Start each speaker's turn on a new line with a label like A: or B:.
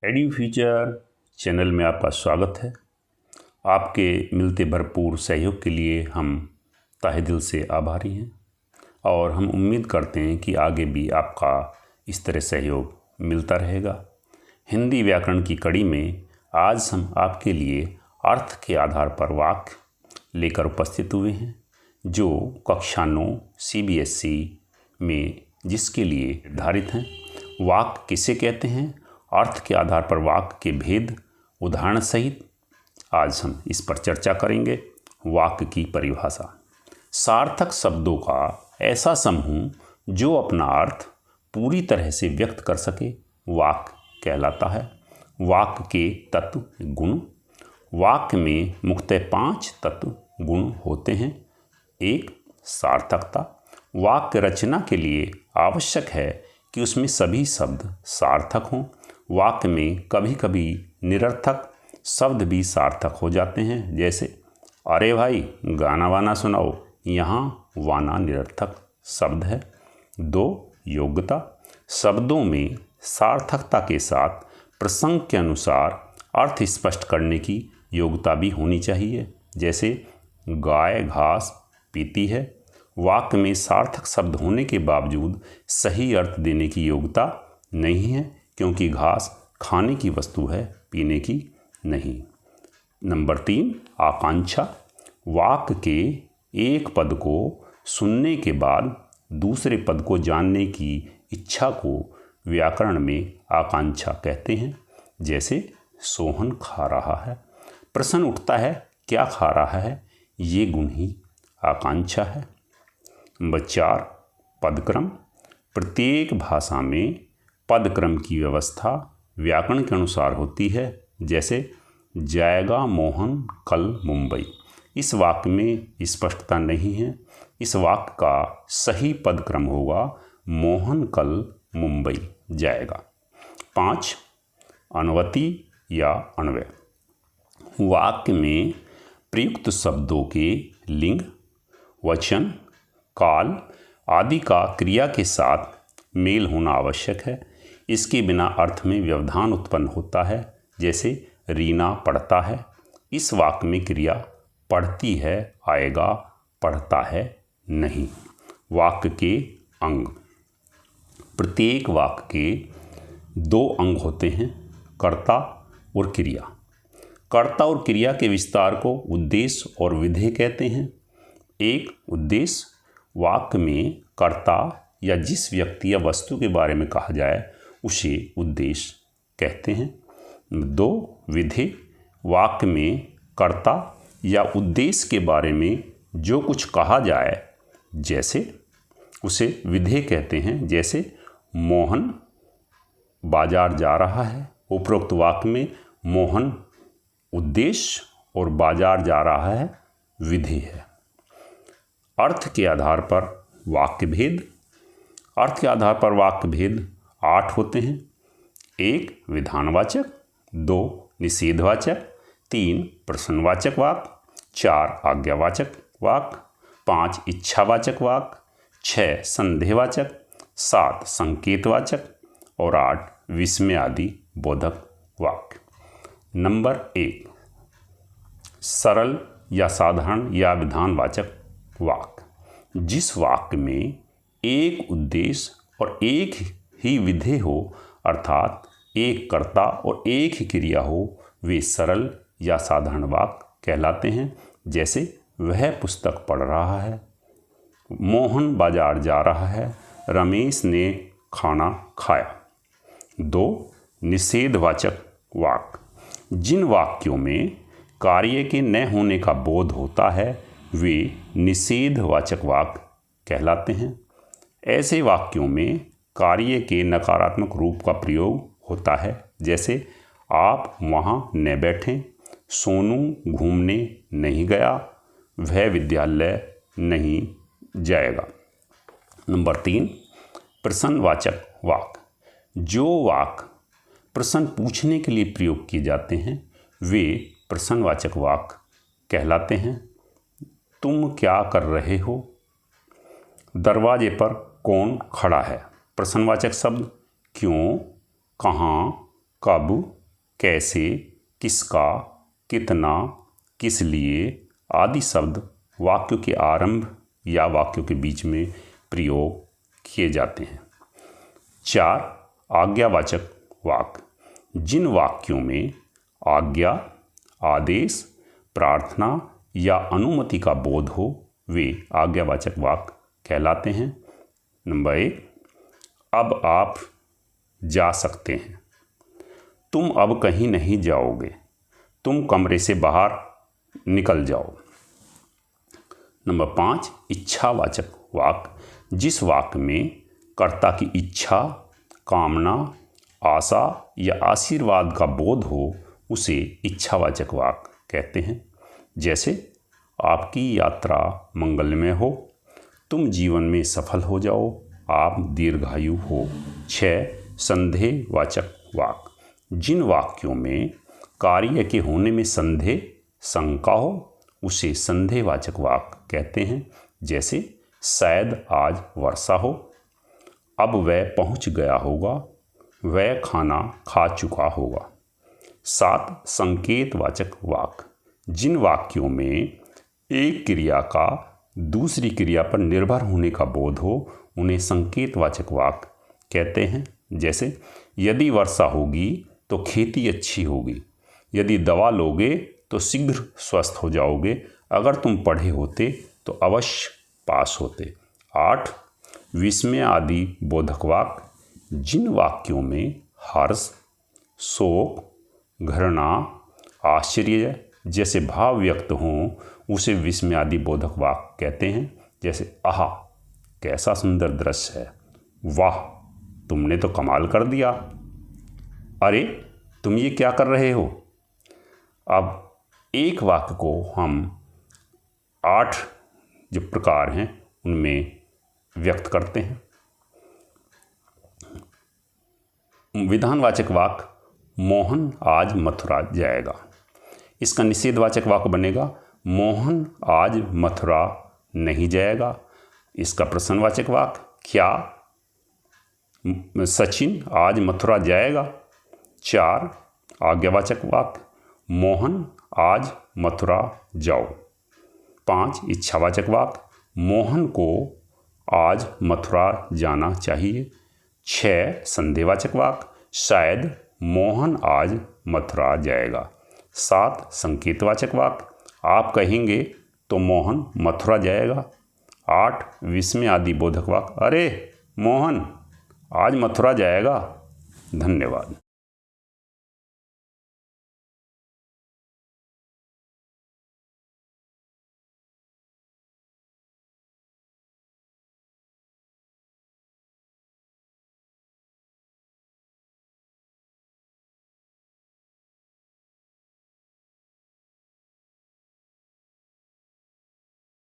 A: Edu future channel में आपका स्वागत है। आपके मिलते भरपूर सहयोग के लिए हम तहे दिल से आभारी हैं और हम उम्मीद करते हैं कि आगे भी आपका इस तरह सहयोग मिलता रहेगा। हिंदी व्याकरण की कड़ी में आज हम आपके लिए अर्थ के आधार पर वाक्य लेकर उपस्थित हुए हैं, जो कक्षा 9 CBSE में जिसके लिए निर्धारित हैं। वाक्य किसे कहते हैं, अर्थ के आधार पर वाक्य के भेद उदाहरण सहित आज हम इस पर चर्चा करेंगे। वाक्य की परिभाषा: सार्थक शब्दों का ऐसा समूह जो अपना अर्थ पूरी तरह से व्यक्त कर सके वाक्य कहलाता है। वाक्य के तत्व गुण: वाक्य में मुख्यतः 5 तत्व गुण होते हैं। 1. सार्थकता: वाक्य रचना के लिए आवश्यक है कि उसमें सभी शब्द सार्थक हों। वाक्य में कभी कभी निरर्थक शब्द भी सार्थक हो जाते हैं, जैसे अरे भाई गाना वाना सुनाओ, यहाँ वाना निरर्थक शब्द है। 2. योग्यता: शब्दों में सार्थकता के साथ प्रसंग के अनुसार अर्थ स्पष्ट करने की योग्यता भी होनी चाहिए, जैसे गाय घास पीती है। वाक्य में सार्थक शब्द होने के बावजूद सही अर्थ देने की योग्यता नहीं है, क्योंकि घास खाने की वस्तु है, पीने की नहीं। नंबर 3. आकांक्षा: वाक्य के एक पद को सुनने के बाद दूसरे पद को जानने की इच्छा को व्याकरण में आकांक्षा कहते हैं, जैसे सोहन खा रहा है। प्रश्न उठता है क्या खा रहा है, ये गुण ही आकांक्षा है। नंबर 4. पदक्रम: प्रत्येक भाषा में पदक्रम की व्यवस्था व्याकरण के अनुसार होती है, जैसे जाएगा मोहन कल मुंबई। इस वाक्य में स्पष्टता नहीं है। इस वाक्य का सही पदक्रम होगा मोहन कल मुंबई जाएगा। 5. अन्वति या अन्वय: वाक्य में प्रयुक्त शब्दों के लिंग, वचन, काल आदि का क्रिया के साथ मेल होना आवश्यक है। इसके बिना अर्थ में व्यवधान उत्पन्न होता है, जैसे रीना पढ़ता है। इस वाक्य में क्रिया पढ़ती है आएगा, पढ़ता है नहीं। वाक्य के अंग: प्रत्येक वाक्य के 2 अंग होते हैं, कर्ता और क्रिया। कर्ता और क्रिया के विस्तार को उद्देश्य और विधेय कहते हैं। एक उद्देश्य: वाक्य में कर्ता या जिस व्यक्ति या वस्तु के बारे में कहा जाए उसे उद्देश्य कहते हैं। 2. विधेय: वाक्य में कर्ता या उद्देश्य के बारे में जो कुछ कहा जाए जैसे उसे विधेय कहते हैं, जैसे मोहन बाजार जा रहा है। उपरोक्त वाक्य में मोहन उद्देश्य और बाजार जा रहा है विधेय है। अर्थ के आधार पर वाक्य भेद: अर्थ के आधार पर वाक्य भेद 8 होते हैं। 1. विधानवाचक, 2. निषेधवाचक, 3. प्रश्नवाचक वाक्य, 4. आज्ञावाचक वाक्य, 5. इच्छावाचक वाक्य, 6. संदेहवाचक, 7. संकेतवाचक और 8. विस्मय आदि बोधक वाक्य। नंबर 1. सरल या साधारण या विधानवाचक वाक्य: जिस वाक्य में एक उद्देश्य और एक ही विधेय हो, अर्थात एक कर्ता और एक ही क्रिया हो, वे सरल या साधारण वाक्य कहलाते हैं, जैसे वह पुस्तक पढ़ रहा है, मोहन बाजार जा रहा है, रमेश ने खाना खाया। 2. निषेधवाचक वाक्य: जिन वाक्यों में कार्य के न होने का बोध होता है वे निषेधवाचक वाक्य कहलाते हैं। ऐसे वाक्यों में कार्य के नकारात्मक रूप का प्रयोग होता है, जैसे आप वहाँ न बैठें, सोनू घूमने नहीं गया, वह विद्यालय नहीं जाएगा। नंबर 3. प्रश्नवाचक वाक्य: जो वाक्य प्रश्न पूछने के लिए प्रयोग किए जाते हैं वे प्रश्नवाचक वाक्य कहलाते हैं। तुम क्या कर रहे हो? दरवाजे पर कौन खड़ा है? प्रश्नवाचक शब्द क्यों, कहाँ, कब, कैसे, किसका, कितना, किस लिए आदि शब्द वाक्यों के आरंभ या वाक्यों के बीच में प्रयोग किए जाते हैं। 4. आज्ञावाचक वाक्य। जिन वाक्यों में आज्ञा, आदेश, प्रार्थना या अनुमति का बोध हो वे आज्ञावाचक वाक्य कहलाते हैं। नंबर 1, अब आप जा सकते हैं। तुम अब कहीं नहीं जाओगे। तुम कमरे से बाहर निकल जाओ। नंबर 5, इच्छावाचक वाक्य। जिस वाक्य में कर्ता की इच्छा, कामना, आशा या आशीर्वाद का बोध हो उसे इच्छावाचक वाक्य कहते हैं। जैसे आपकी यात्रा मंगलमय हो, तुम जीवन में सफल हो जाओ, आप दीर्घायु हो। 6. संदेहवाचक वाक्य। जिन वाक्यों में कार्य के होने में संदेह, शंका हो उसे संदेहवाचक वाक्य कहते हैं। जैसे शायद आज वर्षा हो, अब वह पहुंच गया होगा, वह खाना खा चुका होगा। 7. संकेतवाचक वाक्य। जिन वाक्यों में एक क्रिया का दूसरी क्रिया पर निर्भर होने का बोध हो उन्हें संकेतवाचक वाक्य कहते हैं। जैसे यदि वर्षा होगी तो खेती अच्छी होगी, यदि दवा लोगे तो शीघ्र स्वस्थ हो जाओगे, अगर तुम पढ़े होते तो अवश्य पास होते। 8. विस्मय आदि बोधक वाक्य। जिन वाक्यों में हर्ष, शोक, घृणा, आश्चर्य जैसे भाव व्यक्त हों उसे विस्मय आदि बोधक वाक्य कहते हैं। जैसे आहा कैसा सुंदर दृश्य है, वाह तुमने तो कमाल कर दिया, अरे तुम ये क्या कर रहे हो। अब एक वाक्य को हम 8 जो प्रकार हैं उनमें व्यक्त करते हैं। विधानवाचक वाक्य। मोहन आज मथुरा जाएगा। इसका निषेधवाचक वाक्य बनेगा मोहन आज मथुरा नहीं जाएगा। इसका प्रश्नवाचक वाक्य। क्या सचिन आज मथुरा जाएगा। 4. आज्ञावाचक वाक्य। मोहन आज मथुरा जाओ। 5. इच्छावाचक वाक्य। मोहन को आज मथुरा जाना चाहिए। 6. संदेहवाचक वाक्य। शायद मोहन आज मथुरा जाएगा। 7. संकेतवाचक वाक्य। आप कहेंगे तो मोहन मथुरा जाएगा। 8. विस्मय आदि बोधक वाक्य। अरे मोहन आज मथुरा जाएगा। धन्यवाद।